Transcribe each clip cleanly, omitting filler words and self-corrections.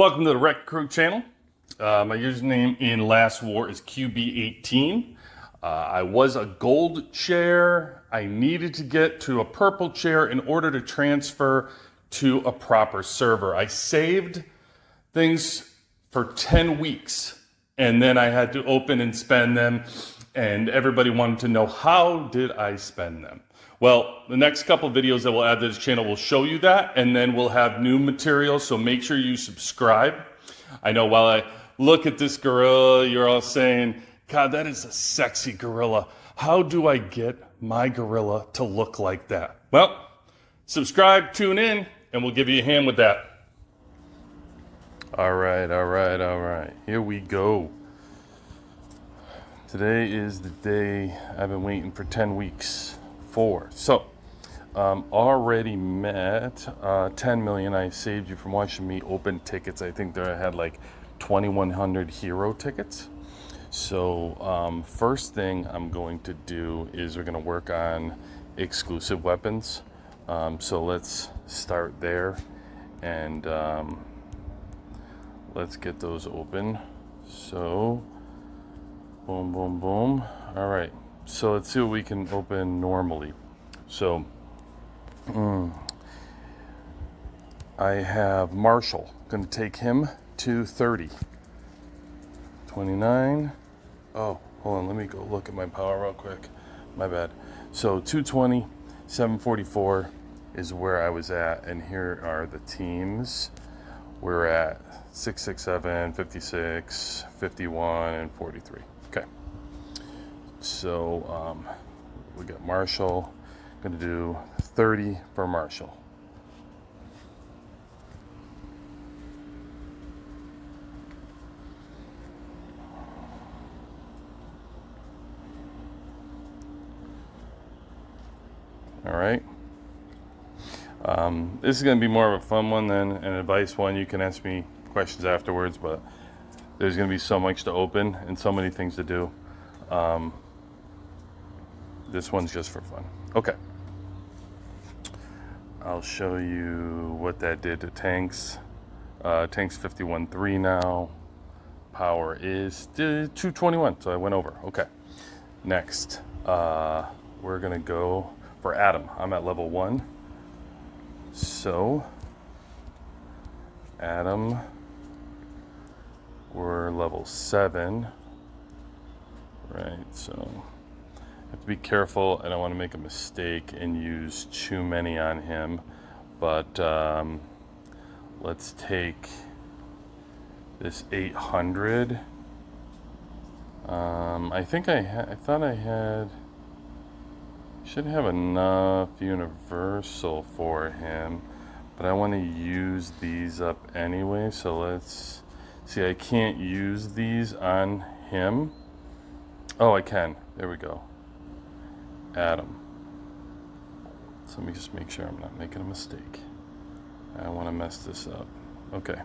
Welcome to the Wreck Crew channel. My username in Last War is QB18. I was a gold chair. I needed to get to a purple chair in order to transfer to a proper server. I saved things for 10 weeks and then I had to open and spend them, and everybody wanted to know, how did I spend them? Well, the next couple videos that we'll add to this channel will show you that, and then we'll have new material, so make sure you subscribe. I know while I look at this gorilla, you're all saying, God, that is a sexy gorilla. How do I get my gorilla to look like that? Well, subscribe, tune in, and we'll give you a hand with that. All right. Here we go. Today is the day I've been waiting for 10 weeks for. So, already met 10 million. I saved you from watching me open tickets. I think I had like 2,100 hero tickets. So, first thing I'm going to do is we're going to work on exclusive weapons. So let's start there and let's get those open. So, boom. All right. So let's see what we can open normally. So, I have Marshal. Going to take him to 30. 29. Oh, hold on. Let me go look at my power real quick. My bad. So 220, 744 is where I was at. And here are the teams. We're at 667, 56, 51, and 43. Okay. So we got Marshal. Going to do 30 for Marshal. All right. This is going to be more of a fun one than an advice one. You can ask me questions afterwards, but there's going to be so much to open and so many things to do. This one's just for fun. Okay. I'll show you what that did to tanks. Tanks 51.3 now. Power is 221, so I went over. Okay. Next, we're going to go for Adam. I'm at level 1. So, Adam, we're level 7. Right, so I have to be careful. I don't want to make a mistake and use too many on him. But let's take this 800. I think I thought I should have enough universal for him, but I want to use these up anyway. So let's see. I can't use these on him. Oh, I can. There we go. Adam. So let me just make sure I'm not making a mistake. I don't want to mess this up. Okay.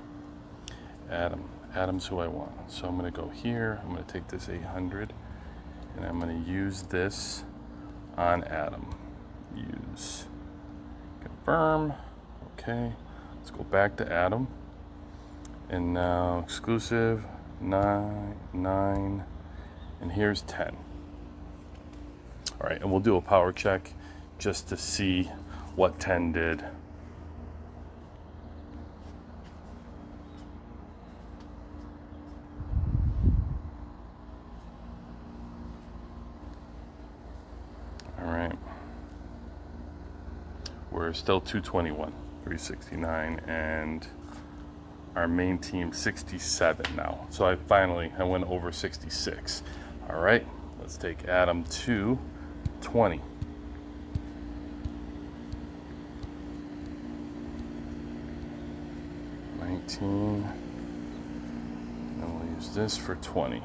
Adam's who I want. So I'm going to go here. I'm going to take this 800 and I'm going to use this on Adam. Use. Confirm. Okay. Let's go back to Adam. And now exclusive 9, and here's 10. All right, and we'll do a power check just to see what 10 did. All right. We're still 221, 369, and our main team 67 now. So I went over 66. All right, let's take Adam to 20. 19. And we'll use this for 20.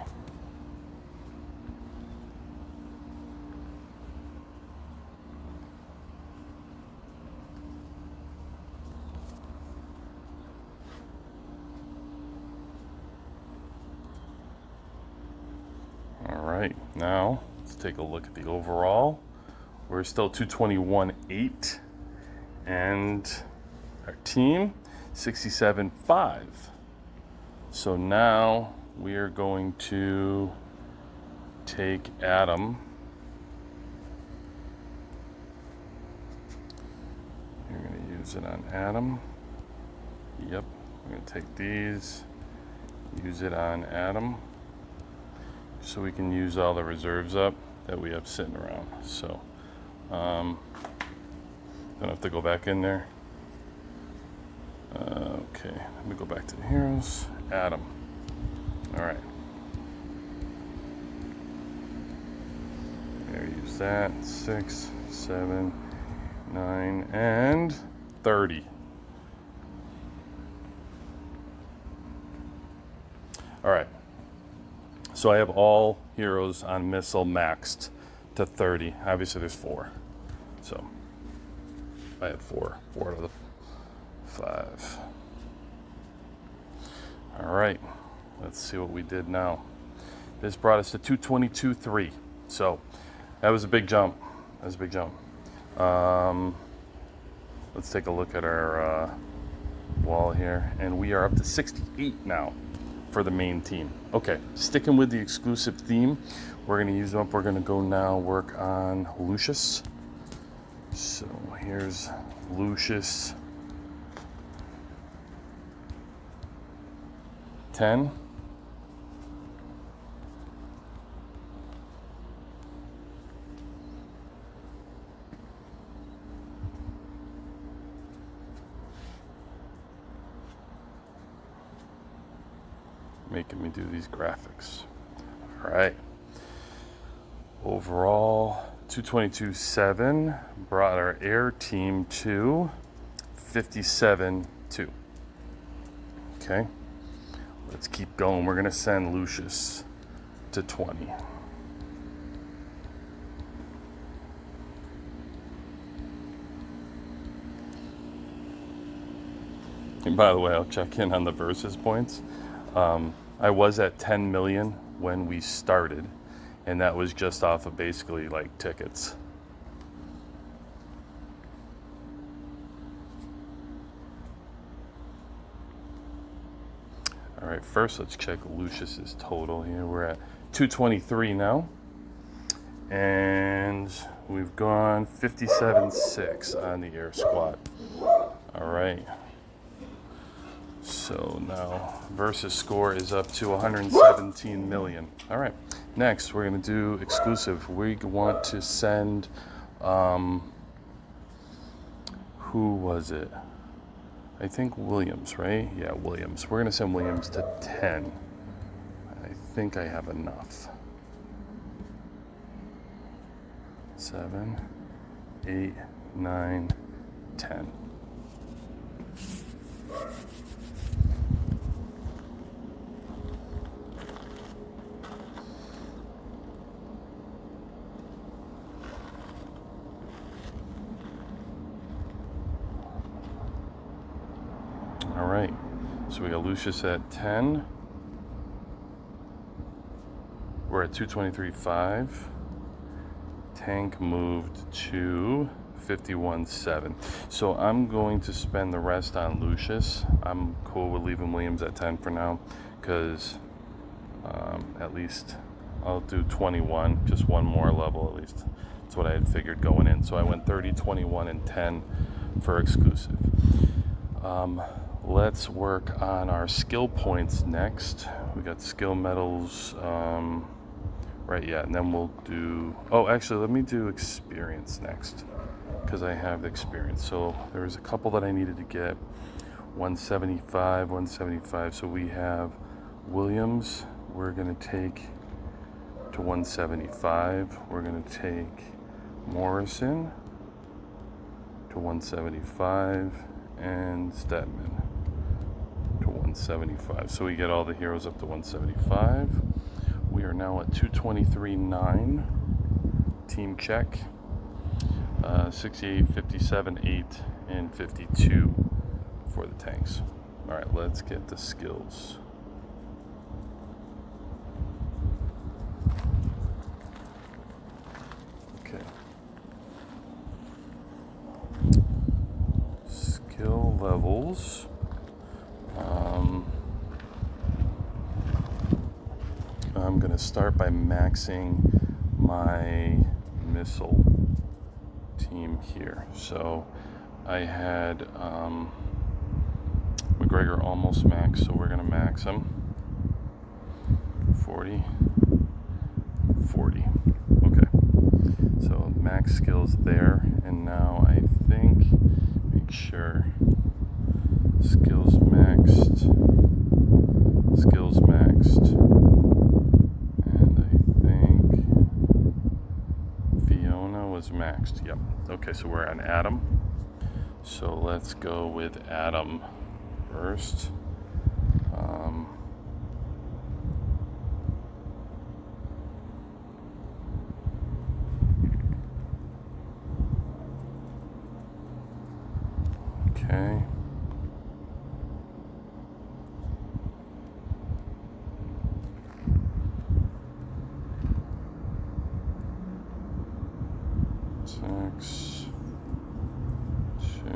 All right, now let's take a look at the overall. We're still 221.8, and our team 67.5. So now we are going to take Adam. You're going to use it on Adam. Yep, I'm going to take these, use it on Adam, so we can use all the reserves up that we have sitting around. So, don't have to go back in there. Okay, let me go back to the heroes. Adam. All right. There, use that. 6, 7, 9, and 30. All right. So I have all heroes on missile maxed to 30. Obviously, there's 4. So I have 4 out of the 5. All right. Let's see what we did now. This brought us to 222.3. So that was a big jump. Let's take a look at our wall here, and we are up to 68 now for the main team. Okay, sticking with the exclusive theme, we're going to use them up. We're going to go now work on Lucius. So here's Lucius. 10. Making me do these graphics. All right. Overall, 222.7 brought our air team to 57.2. Okay. Let's keep going. We're going to send Lucius to 20. And by the way, I'll check in on the versus points. I was at 10 million when we started, and that was just off of basically like tickets. All right, first let's check Lucius's total here. We're at 223 now, and we've gone 57.6 on the air squad. All right. So now versus score is up to 117 million. All right, next we're going to do exclusive. We want to send, who was it? I think Williams, right? Yeah, Williams. We're going to send Williams to 10. I think I have enough. 7, 8, 9, 10. All right, so we got Lucius at 10. We're at 223.5. Tank moved to 51.7. So I'm going to spend the rest on Lucius. I'm cool with leaving Williams at 10 for now, because at least I'll do 21, just one more level at least. That's what I had figured going in. So I went 30, 21, and 10 for exclusive. Let's work on our skill points next. We got skill medals, right, yeah, and then we'll do, oh, actually, let me do experience next, because I have the experience. So there was a couple that I needed to get, 175, so we have Williams, we're going to take to 175, we're going to take Morrison to 175, and Stedman to 175. So we get all the heroes up to 175. We are now at 223.9. Team check. 68, 57, 8, and 52 for the tanks. All right, let's get the skills. Okay. Skill levels. going to start by maxing my missile team here. So I had McGregor almost maxed, so we're going to max him. 40. Okay. So max skills there, and now I think make sure skills maxed, and I think Fiona was maxed. Yep. Okay, so we're on Adam. So let's go with Adam first. Okay. Six, 2,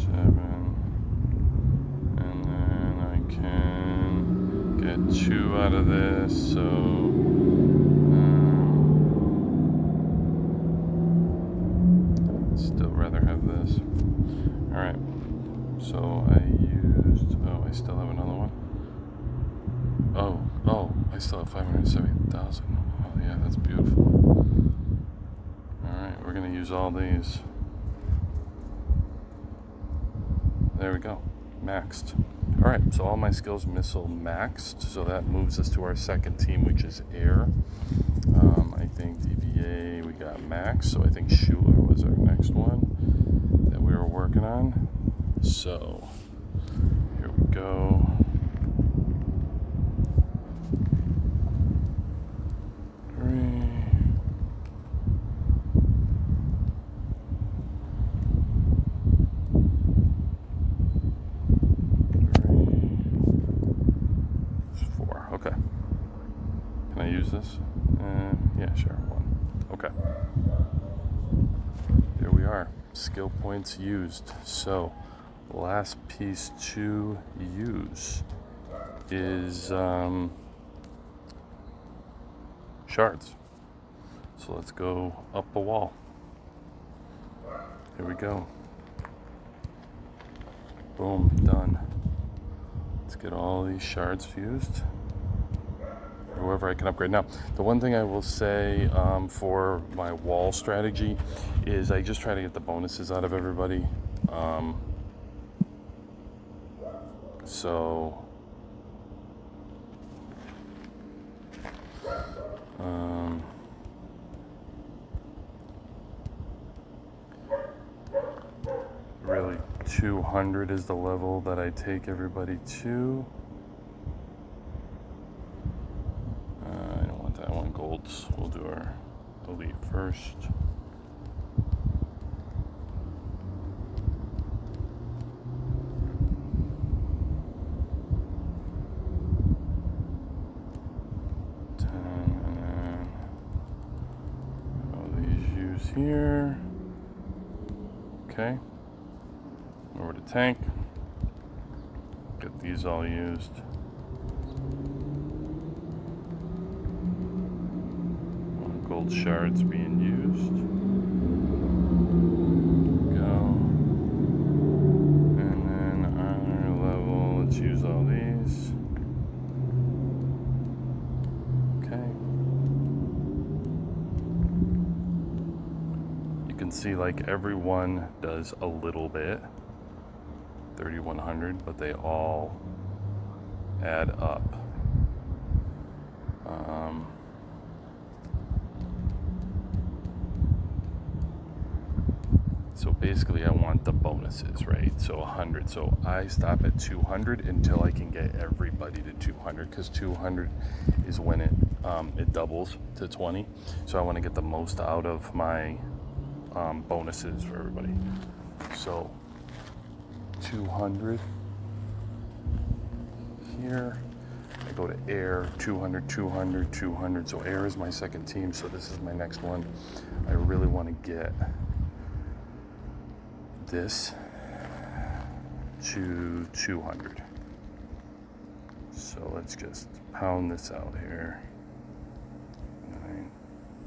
7, and then I can get 2 out of this, so still rather have this. Alright, so I used, I still have another one. I still have 570,000. Oh yeah, that's beautiful. Alright, we're going to use all these. There we go, maxed. Alright, so all my skills missile maxed, so that moves us to our second team, which is air. I think DVA we got max, so I think Schuler was our next one that we were working on. So here we go. This? Yeah, sure, 1. Okay. There we are. Skill points used. So, last piece to use is shards. So let's go up a wall. Here we go. Boom, done. Let's get all these shards fused. Whoever I can upgrade. Now, the one thing I will say for my wall strategy is I just try to get the bonuses out of everybody. Really, 200 is the level that I take everybody to. Golds. We'll do our elite first. And then all these use here. Okay. Over to tank. Get these all used. Gold shards being used. Go. And then on our level, let's use all these. Okay. You can see like everyone does a little bit. 3,100, but they all add up. So basically I want the bonuses, right? So 100. So I stop at 200 until I can get everybody to 200, because 200 is when it doubles to 20. So I want to get the most out of my bonuses for everybody. So 200 here. I go to air, 200, 200, 200. So air is my second team. So this is my next one. I really want to get this to 200. So let's just pound this out here.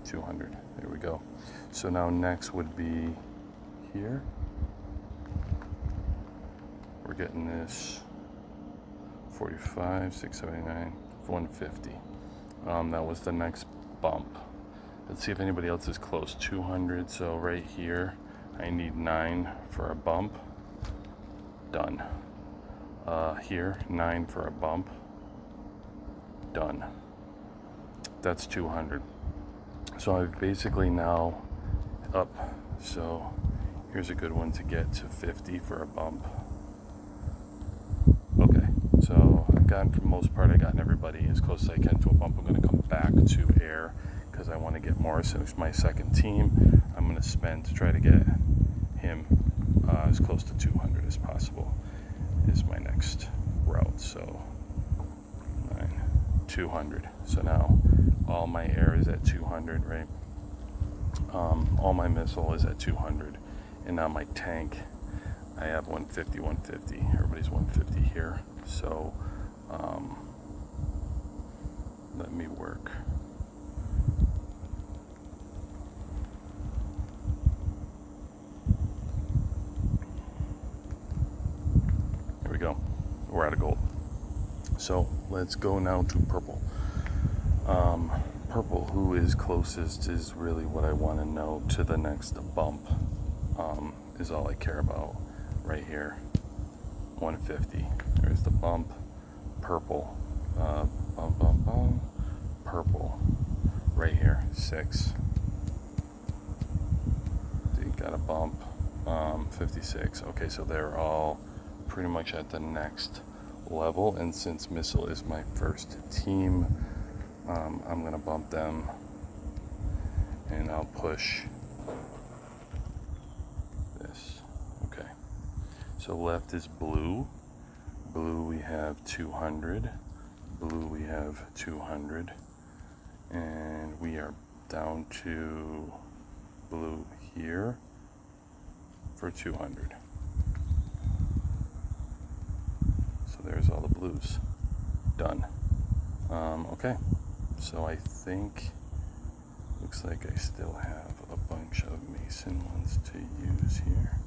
200. There we go. So now next would be here. We're getting this 45, 679, 150. That was the next bump. Let's see if anybody else is close. 200. So right here, I need 9 for a bump. Done. Here, 9 for a bump. Done. That's 200. So I've basically now up. So here's a good one to get to 50 for a bump. Okay, so I've gotten, for the most part, I've gotten everybody as close as I can to a bump. I'm going to come back to air because I want to get Morris, who's my second team. I'm going to spend to try to get him as close to 200 as possible is my next route. So 200. So now all my air is at 200, right? All my missile is at 200. And now my tank, I have 150, 150. Everybody's 150 here. So let me work. Here we go. We're out of gold. So let's go now to purple. Purple, who is closest, is really what I want to know to the next bump. Is all I care about right here. 150. There's the bump. Purple. Bump, bump, bump. Purple. Right here. 6. You got a bump. 56. Okay, so they're all pretty much at the next level, and since missile is my first team, I'm gonna bump them and I'll push this. Okay, so left is blue. Blue we have 200. Blue we have 200, and we are down to blue here for 200. There's all the blues. Done. Okay, so I think, looks like I still have a bunch of Mason ones to use here.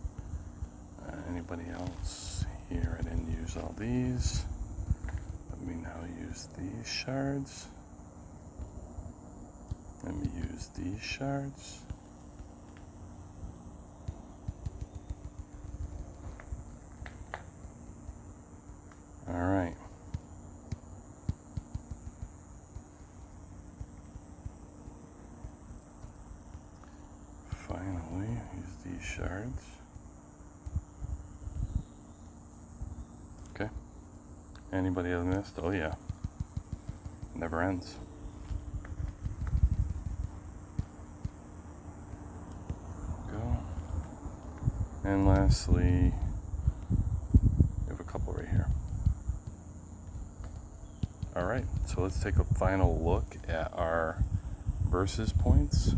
Anybody else here? I didn't use all these. Let me now use these shards. Let me use these shards. All right. Finally, use these shards. Okay. Anybody else missed? Oh yeah. Never ends. Go. And lastly, we have a couple right here. All right, so let's take a final look at our versus points.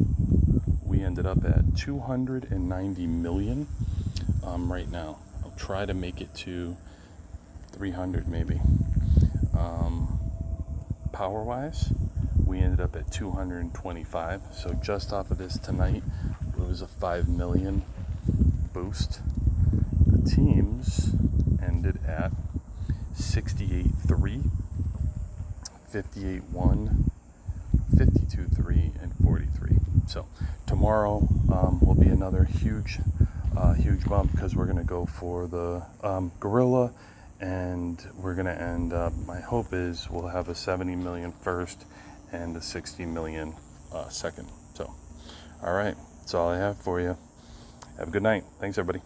We ended up at 290 million right now. I'll try to make it to 300 maybe. Power-wise, we ended up at 225. So just off of this tonight, it was a 5 million boost. The teams ended at 68.3. 58.1, 52.3, and 43. So tomorrow will be another huge bump because we're going to go for the gorilla, and we're going to end up, my hope is we'll have a 70 million first and a 60 million second. So, all right, that's all I have for you. Have a good night. Thanks, everybody.